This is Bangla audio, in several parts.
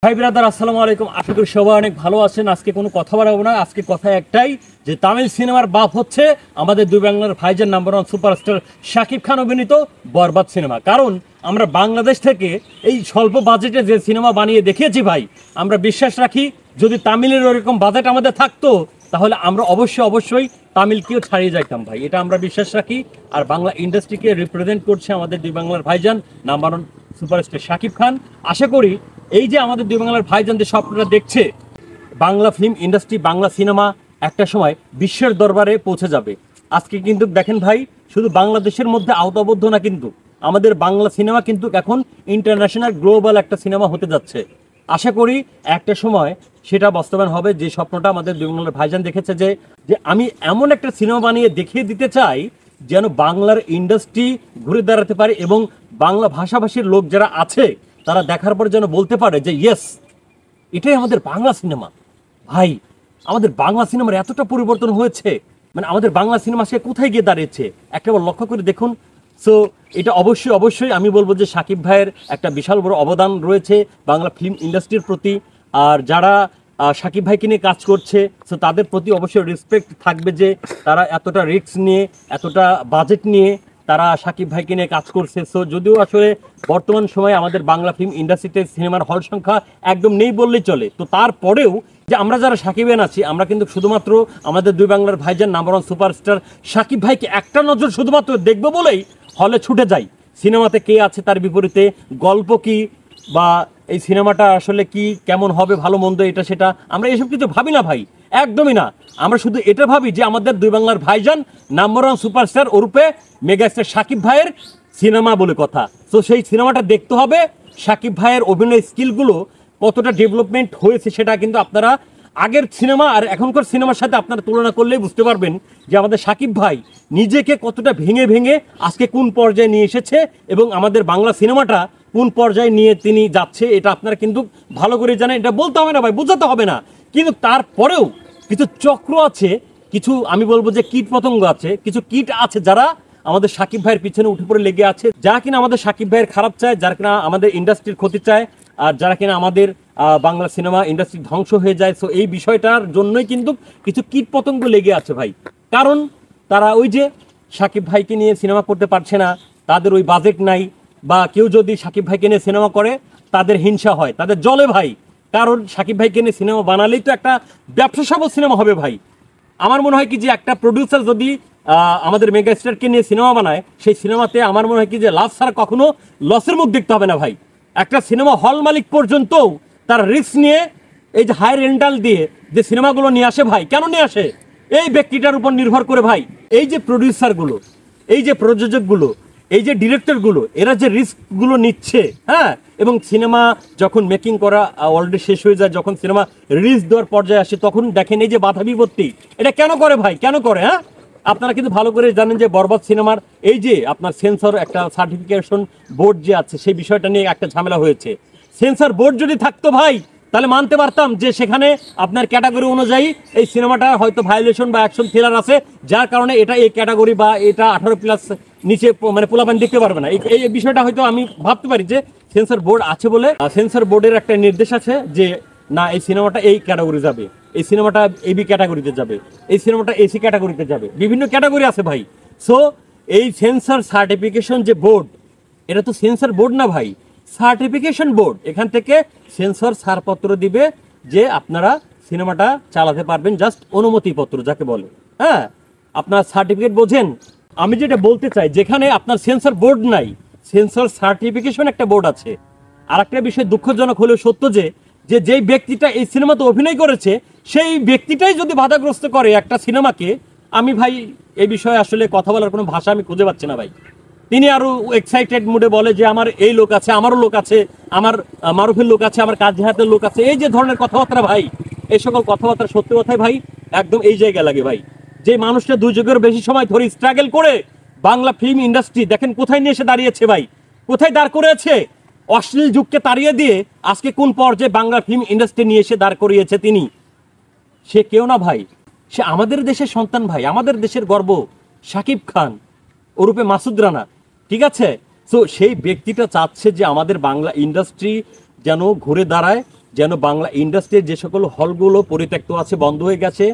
ভাই ব্রাদার আসসালামু আলাইকুম। আশা করি সবাই অনেক ভালো আছেন। আজকে কোনো কথা বাড়াবো না। আজকে কথা একটাই যে তামিল সিনেমার বাপ হচ্ছে আমাদের দুই বাংলার ভাইজান number one superstar Shakib Khan অভিনীত বরবাদ সিনেমা। কারণ আমরা বাংলাদেশ থেকে এই স্বল্প বাজেটে যে সিনেমা বানিয়ে দেখিয়েছি ভাই, আমরা বিশ্বাস রাখি যদি তামিলের ওরকম বাজেট আমাদের থাকতো তাহলে আমরা অবশ্যই তামিলকেও ছাড়িয়ে যাইতাম ভাই, এটা আমরা বিশ্বাস রাখি। আর বাংলা ইন্ডাস্ট্রিকে রিপ্রেজেন্ট করছে আমাদের দুই বাংলার ভাইজান number one superstar Shakib Khan. আশা করি এই যে আমাদের দুই বাংলার ভাইজান যে স্বপ্নটা দেখছে, Bangla film industry Bangla cinema একটা সময় বিশ্বের দরবারে পৌঁছে যাবে। আজকে কিন্তু দেখেন ভাই, শুধু বাংলাদেশের মধ্যে আওতাবদ্ধ না, কিন্তু আমাদের বাংলা সিনেমা কিন্তু এখন ইন্টারন্যাশনাল গ্লোবাল একটা সিনেমা হতে যাচ্ছে। আশা করি একটা সময় সেটা বাস্তবায়ন হবে। যে স্বপ্নটা আমাদের দুই বাংলার ভাইজান দেখেছে যে যে আমি এমন একটা সিনেমা বানিয়ে দেখিয়ে দিতে চাই যেন বাংলার ইন্ডাস্ট্রি ঘুরে দাঁড়াতে পারে এবং বাংলা ভাষাভাষীর লোক যারা আছে তারা দেখার পর যেন বলতে পারে যে ইয়েস, এটাই আমাদের বাংলা সিনেমা। ভাই, আমাদের বাংলা সিনেমার এতটা পরিবর্তন হয়েছে, মানে আমাদের বাংলা সিনেমা সে কোথায় গিয়ে দাঁড়িয়েছে একবার লক্ষ্য করে দেখুন। সো এটা অবশ্যই আমি বলবো যে শাকিব ভাইয়ের একটা বিশাল বড় অবদান রয়েছে বাংলা ফিল্ম ইন্ডাস্ট্রির প্রতি। আর যারা শাকিব ভাইকে নিয়ে কাজ করছে, সো তাদের প্রতি অবশ্যই রেসপেক্ট থাকবে যে তারা এতটা রিস্ক নিয়ে এতটা বাজেট নিয়ে তারা শাকিব ভাইকে নিয়ে কাজ করছে। সো যদিও আসলে বর্তমান সময়ে আমাদের বাংলা ফিল্ম ইন্ডাস্ট্রিতে সিনেমার হল সংখ্যা একদম নেই বললেই চলে, তো তারপরেও যে আমরা যারা শাকিবেন আছি, আমরা কিন্তু শুধুমাত্র আমাদের দুই বাংলার ভাইজান নাম্বার ওয়ান সুপারস্টার শাকিব ভাইকে একটা নজর শুধুমাত্র দেখবো বলেই হলে ছুটে যাই। সিনেমাতে কে আছে তার বিপরীতে, গল্প কি, বা এই সিনেমাটা আসলে কি কেমন হবে, ভালো মন্দ এটা সেটা আমরা এসব কিছু ভাবি না ভাই, একদমই না। আমরা শুধু এটা ভাবি যে আমাদের দুই বাংলার ভাইজান নাম্বার ওয়ান সুপারস্টার ওরূপে মেগাস্টার শাকিব ভাইয়ের সিনেমা বলে কথা। তো সেই সিনেমাটা দেখতে হবে, শাকিব ভাইয়ের অভিনয় স্কিলগুলো কতটা ডেভেলপমেন্ট হয়েছে সেটা কিন্তু আপনারা আগের সিনেমা আর এখনকার সিনেমার সাথে আপনারা তুলনা করলেই বুঝতে পারবেন যে আমাদের শাকিব ভাই নিজেকে কতটা ভেঙে ভেঙে আজকে কোন পর্যায়ে নিয়ে এসেছে এবং আমাদের বাংলা সিনেমাটা কোন পর্যায়ে নিয়ে তিনি যাচ্ছে, এটা আপনারা কিন্তু ভালো করে জানেন। এটা বলতে হবে না ভাই, বোঝাতে হবে না, কিন্তু তারপরেও কিছু চক্র আছে, কিছু আমি বলবো যে কীট পতঙ্গ আছে, কিছু কীট আছে যারা আমাদের শাকিব ভাইয়ের পিছনে উঠে পড়ে লেগে আছে, যারা কিনা আমাদের শাকিব ভাইয়ের খারাপ চায়, যারা কিনা আমাদের ইন্ডাস্ট্রির ক্ষতি চায়, আর যারা কিনা আমাদের বাংলা সিনেমা ইন্ডাস্ট্রি ধ্বংস হয়ে যায়। সো এই বিষয়টার জন্যই কিন্তু কিছু কীট পতঙ্গ লেগে আছে ভাই। কারণ তারা ওই যে শাকিব ভাইকে নিয়ে সিনেমা করতে পারছে না, তাদের ওই বাজেট নাই, বা কেউ যদি শাকিব ভাইকে নিয়ে সিনেমা করে তাদের হিংসা হয়, তাদের জলে ভাই। কারণ শাকিব ভাইকে নিয়ে সিনেমা বানালেই তো একটা ব্যবসা সফল সিনেমা হবে ভাই। আমার মনে হয় কি যে একটা প্রডিউসার যদি আমাদের মেগাস্টারকে নিয়ে সিনেমা বানায়, সেই সিনেমাতে আমার মনে হয় কি যে লাভ ছাড়া কখনো লসের মুখ দেখতে হবে না ভাই। একটা সিনেমা হল মালিক পর্যন্তও তার রিস্ক নিয়ে এই যে হাই রেন্টাল দিয়ে যে সিনেমাগুলো নিয়ে আসে ভাই, কেন নিয়ে আসে? এই ব্যক্তিটার উপর নির্ভর করে ভাই। এই যে প্রডিউসারগুলো, এই যে প্রযোজকগুলো, এই যে ডিরেক্টরগুলো, এরা যে রিস্কগুলো নিচ্ছে, হ্যাঁ, এবং সিনেমা যখন মেকিং করা অলরেডি শেষ হয়ে যায়, যখন সিনেমা রিলিজ দেওয়ার পর্যায়ে আসে, তখন দেখেন এই যে বাধা বিপত্তি, এটা কেন করে ভাই, কেন করে? হ্যাঁ, আপনারা কিন্তু ভালো করে জানেন যে বরবাদ সিনেমার এই যে আপনার সেন্সর একটা সার্টিফিকেশন বোর্ড যে আছে, সেই বিষয়টা নিয়ে একটা ঝামেলা হয়েছে। সেন্সর বোর্ড যদি থাকতো ভাই, তাহলে মানতে পারতাম যে সেখানে আপনার ক্যাটাগরি অনুযায়ী এই সিনেমাটা হয়তো ভায়োলেশন বা অ্যাকশন থ্রিলার আছে, যার কারণে এটা এই ক্যাটাগরি বা এটা 18+ নিচে মানে পোলাপান দেখতে পারবে না। এই বিষয়টা হয়তো আমি ভাবতে পারি যে সেন্সর বোর্ড আছে বলে, সেন্সর বোর্ডের একটা নির্দেশ আছে যে না, এই সিনেমাটা এই ক্যাটাগরি যাবে, এই সিনেমাটা এবি ক্যাটাগরিতে যাবে, এই সিনেমাটা এসি ক্যাটাগরিতে যাবে, বিভিন্ন ক্যাটাগরি আছে ভাই। সো এই সেন্সর সার্টিফিকেশন যে বোর্ড, এটা তো সেন্সর বোর্ড না ভাই, সার্টিফিকেশন বোর্ড। এখান থেকে সেন্সর ছাড়পত্র দিবে যে আপনারা সিনেমাটা চালাতে পারবেন, জাস্ট অনুমতিপত্র যাকে বলে। হ্যাঁ, আপনার সার্টিফিকেট বোঝেন। আমি যেটা বলতে চাই, যেখানে আপনার সেন্সর বোর্ড নাই, সেন্সর সার্টিফিকেশন একটা বোর্ড আছে। আর একটা বিষয় দুঃখজনক হলেও সত্য যে যেই ব্যক্তিটা এই সিনেমাতে অভিনয় করেছে, সেই ব্যক্তিটাই যদি বাধাগ্রস্ত করে একটা সিনেমাকে, আমি ভাই এই বিষয়ে আসলে কথা বলার কোনো ভাষা আমি খুঁজে পাচ্ছি না ভাই। তিনি আরো এক্সাইটেড মুডে বলে যে আমার এই লোক আছে, আমারও লোক আছে, আমার মারুফের লোক আছে, আমার কাজ হাতের লোক আছে, এই যে ধরনের কথাবার্তা ভাই, এই সকল কথাবার্তা সত্যি কথাই ভাই একদম এই জায়গায় লাগে ভাই। যে মানুষটা 2 যুগের বেশি সময় ধরে স্ট্রাগল করে বাংলা ফিল্ম ইন্ডাস্ট্রি দেখেন কোথায় নিয়ে এসে দাঁড়িয়েছে ভাই, কোথায় দাঁড় করেছে। অশ্লীল যুগকে তাড়িয়ে দিয়ে আজকে কোন পর্যায়ে বাংলা ফিল্ম ইন্ডাস্ট্রি নিয়ে এসে দাঁড় করিয়েছে তিনি। সে কেউ না ভাই, সে আমাদের দেশের সন্তান ভাই, আমাদের দেশের গর্ব শাকিব খান ওরূপে মাসুদ রানা, ঠিক আছে। সো সেই ব্যক্তিটা চাচ্ছে যে আমাদের বাংলা ইন্ডাস্ট্রি যেন ঘুরে দাঁড়ায় যেন বাংলা ইন্ডাস্ট্রির যে সকল হলগুলো পরিত্যক্ত আছে, বন্ধ হয়ে গেছে,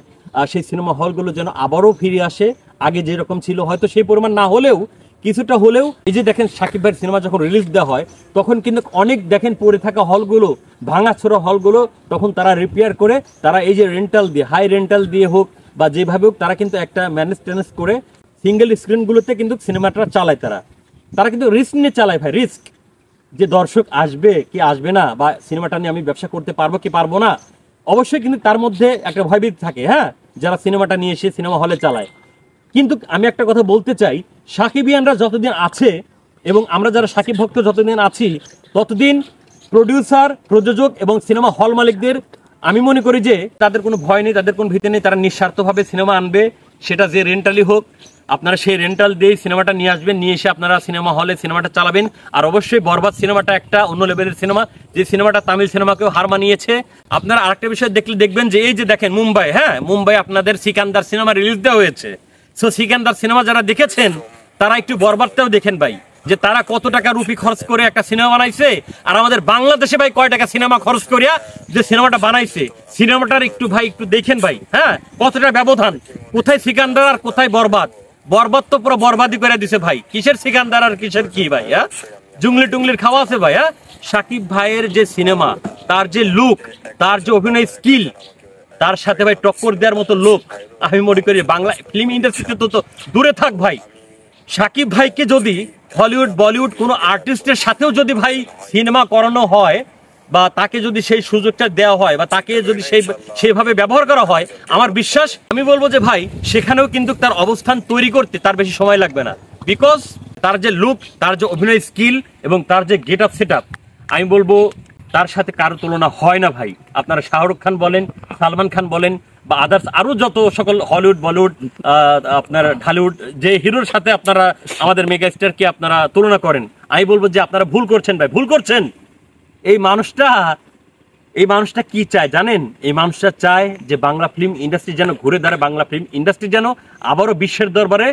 সেই সিনেমা হলগুলো যেন আবারও ফিরে আসে আগে যেরকম ছিল। হয়তো সেই পরিমাণ না হলেও কিছুটা হলেও, এই যে দেখেন শাকিব ভাইয়ের সিনেমা যখন রিলিজ দেওয়া হয় তখন কিন্তু অনেক দেখেন পড়ে থাকা হলগুলো, ভাঙাচোরা হলগুলো, তখন তারা রিপেয়ার করে তারা এই যে রেন্টাল দিয়ে, হাই রেন্টাল দিয়ে হোক বা যেভাবে হোক, তারা কিন্তু একটা ম্যানেজ ট্যানেজ করে সিঙ্গেল স্ক্রিনগুলোতে কিন্তু সিনেমাটা চালায়। তারা কিন্তু রিস্ক নিয়ে চালায় ভাই, রিস্ক যে দর্শক আসবে কি আসবে না, বা সিনেমাটা নিয়ে আমি ব্যবসা করতে পারবো কি পারবো না, অবশ্যই কিন্তু তার মধ্যে একটা ভয়ভীতি থাকে, হ্যাঁ, যারা সিনেমাটা নিয়ে এসে সিনেমা হলে চালায়। কিন্তু আমি একটা কথা বলতে চাই, সাকিবিয়ানরা যতদিন আছে এবং আমরা যারা সাকিব ভক্ত যতদিন আছি, ততদিন প্রডিউসার, প্রযোজক এবং সিনেমা হল মালিকদের আমি মনে করি যে তাদের কোনো ভয় নেই, তাদের কোনো ভীতি নেই। তারা নিঃস্বার্থভাবে সিনেমা আনবে, সেটা যে রেন্টালি হোক, আপনারা সেই রেন্টাল দিয়ে সিনেমাটা নিয়ে আসবেন, নিয়ে এসে আপনারা সিনেমা হলে সিনেমাটা চালাবেন। আর অবশ্যই বরবাদ সিনেমাটা একটা অন্য লেভেলের সিনেমা, যে সিনেমাটা তামিল সিনেমাকেও হার মানিয়েছে। আপনারা আরেকটা বিষয় দেখবেন যে এই যে দেখেন মুম্বাই, হ্যাঁ, মুম্বাই আপনাদের সিকান্দার সিনেমা রিলিজ দেওয়া হয়েছে। সো সিকান্দার সিনেমা যারা দেখেছেন তারা একটু বরবাদটাও দেখেন ভাই, যে তারা কত টাকা রুপি খরচ করে একটা সিনেমা বানাইছে, আর আমাদের বাংলাদেশে ভাই কয় টাকা সিনেমা খরচ করিয়া যে সিনেমাটা বানাইছে, সিনেমাটার একটু ভাই একটু দেখেন ভাই, হ্যাঁ, কতটা ব্যবধান, কোথায় সিকান্দার আর কোথায় বরবাদ। বরবাদ তো পুরো বরবাদই করে দিছে ভাই, কিসের সিকান্দার আর কিসের কি ভাই, হ্যাঁ, জুংলি টুংলির খাওয়া আছে ভাই। হ্যাঁ, সাকিব ভাইয়ের যে সিনেমা, তার যে লুক, তার যে অভিনয় স্কিল, তার সাথে ভাই টক্কর দেওয়ার মতো লোক আমি মনে করি বাংলা ফিল্ম ইন্ডাস্ট্রিতে তো দূরে থাক ভাই। সাকিব ভাইকে যদি হলিউড বলিউড কোনো আর্টিস্টের সাথেও যদি ভাই সিনেমা করানো হয়, বা তাকে যদি সেই সুযোগটা দেওয়া হয়, বা তাকে যদি সেইভাবে ব্যবহার করা হয়, আমার বিশ্বাস, আমি বলবো যে ভাই সেখানেও কিন্তু তার অবস্থান তৈরি করতে তার বেশি সময় লাগবে না। বিকজ তার যে লুক, তার যে অভিনয় স্কিল এবং তার যে গেট আপ সেট আপ, আমি বলবো তার সাথে কারো তুলনা হয় না ভাই। আপনারা শাহরুখ খান বলেন, সালমান খান বলেন, বা আদার্স আরো যত সকল হলিউড বলিউড, আপনার ঢালিউড যে হিরোর সাথে আপনারা আমাদের মেগা স্টারকে আপনারা তুলনা করেন, আমি বলবো যে আপনারা ভুল করছেন ভাই, ভুল করছেন। এই মানুষটা কি চায় জানেন? এই মানুষটা চায় যে বাংলা ফিল্ম ইন্ডাস্ট্রি যেন ঘুরে দাঁড়ায়, বাংলা ফিল্ম ইন্ডাস্ট্রি যেন আবারও বিশ্বের দরবারে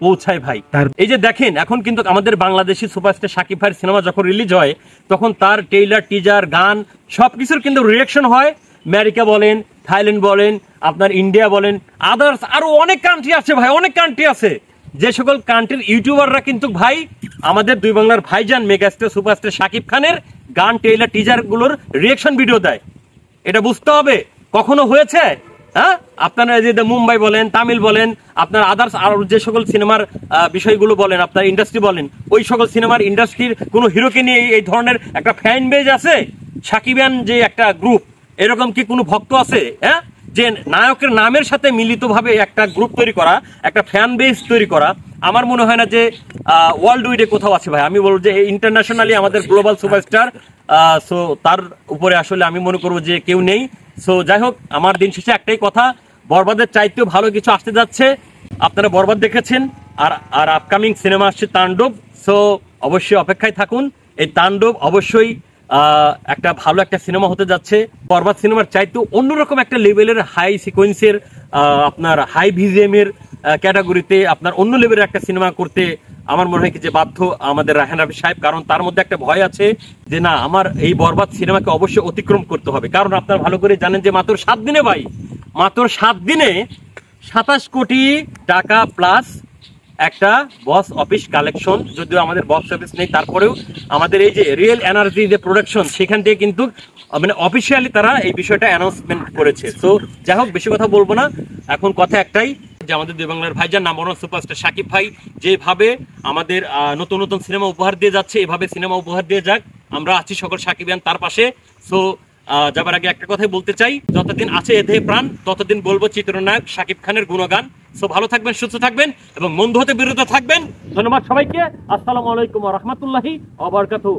পৌঁছায় ভাই। এই যে দেখেন এখন কিন্তু আমাদের বাংলাদেশি সুপারস্টার সাকিব ভাইয়ের সিনেমা যখন রিলিজ হয়, তখন তার ট্রেইলার, টিজার, গান সবকিছুর কিন্তু রিঅ্যাকশন হয়। আমেরিকা বলেন, থাইল্যান্ড বলেন, আপনার ইন্ডিয়া বলেন, আদার্স আরো অনেক কান্ট্রি আছে ভাই, অনেক কান্ট্রি আছে, যে সকল কান্ট্রির ইউটিউবাররা কিন্তু ভাই আমাদের দুই বাংলার ভাইজান মেগাস্টার সুপারস্টার সাকিব খানের গান, ট্রেইলার, টিজার গুলোর রিঅ্যাকশন ভিডিও দেয়। এটা বুঝতে হবে, কখনো হয়েছে? হ্যাঁ, আপনারা যে মুম্বাই বলেন, তামিল বলেন, আপনার আদার্স আর যে সকল সিনেমার বিষয়গুলো বলেন, আপনার ইন্ডাস্ট্রি বলেন, ওই সকল সিনেমার ইন্ডাস্ট্রির কোনো হিরোকে নিয়ে এই ধরনের একটা ফ্যান বেজ আছে? সাকিবিয়ান যে একটা গ্রুপ, এরকম কি কোনো ভক্ত আছে? হ্যাঁ, যে নায়কের নামের সাথে মিলিতভাবে একটা গ্রুপ তৈরি করা, একটা ফ্যান বেস তৈরি করা, আমার মনে হয় না যে ওয়ার্ল্ড উইডে কোথাও আছে ভাই। আমি বলবো যে ইন্টারন্যাশনালি আমাদের গ্লোবাল সুপারস্টার, সো তার উপরে আসলে আমি মনে করবো যে কেউ নেই। সো যাই হোক, আমার দিন শেষে একটাই কথা, বরবাদের চাইতেও ভালো কিছু আসতে যাচ্ছে। আপনারা বরবাদ দেখেছেন, আর আপকামিং সিনেমা আসছে তাণ্ডব। সো অবশ্যই অপেক্ষায় থাকুন, এই তাণ্ডব অবশ্যই একটা ভালো একটা সিনেমা হতে যাচ্ছে। বরবাদ সিনেমার চাইতেও অন্যরকম একটা লেভেলের হাই সিকোয়েন্সের, আপনার হাই ভিজিএমের ক্যাটাগরিতে আপনার অন্য লেভেলের একটা সিনেমা করতে আমার মনে হয় কি যে বাধ্য আমাদের রায়হান রাফি সাহেব। কারণ তার মধ্যে একটা ভয় আছে যে না, আমার এই বরবাদ সিনেমাকে অবশ্যই অতিক্রম করতে হবে। কারণ আপনারা ভালো করে জানেন যে মাত্র 7 দিনে ভাই, মাত্র 7 দিনে 27 কোটি টাকা প্লাস একটা বক্স অফিস কালেকশন। যদিও আমাদের বক্স অফিস নেই, তারপরেও আমাদের এই যে রিয়েল এনার্জি যে প্রোডাকশন, সেখান থেকে কিন্তু মানে অফিসিয়ালি তারা এই বিষয়টা অ্যানাউন্সমেন্ট করেছে। সো যাই হোক, বেশি কথা বলবো না, এখন কথা একটাই যে আমাদের দুই বাংলার ভাইজান নাম্বার ওয়ান সুপারস্টার সাকিব ভাই যেভাবে আমাদের নতুন নতুন সিনেমা উপহার দিয়ে যাচ্ছে, এভাবে সিনেমা উপহার দিয়ে যাক, আমরা আছি সকল সাকিবিয়ান তার পাশে। সো যাবার আগে একটা কথাই বলতে চাই, যতদিন আছে এ দেহে প্রাণ ততদিন বলবো চিত্রনায়ক সাকিব খানের গুণগান। সো ভালো থাকবেন, সুস্থ থাকবেন এবং মন্দ হতে বিরত থাকবেন। ধন্যবাদ সবাইকে। আসসালামু আলাইকুম ওয়া রাহমাতুল্লাহি ওয়া বারাকাতুহু।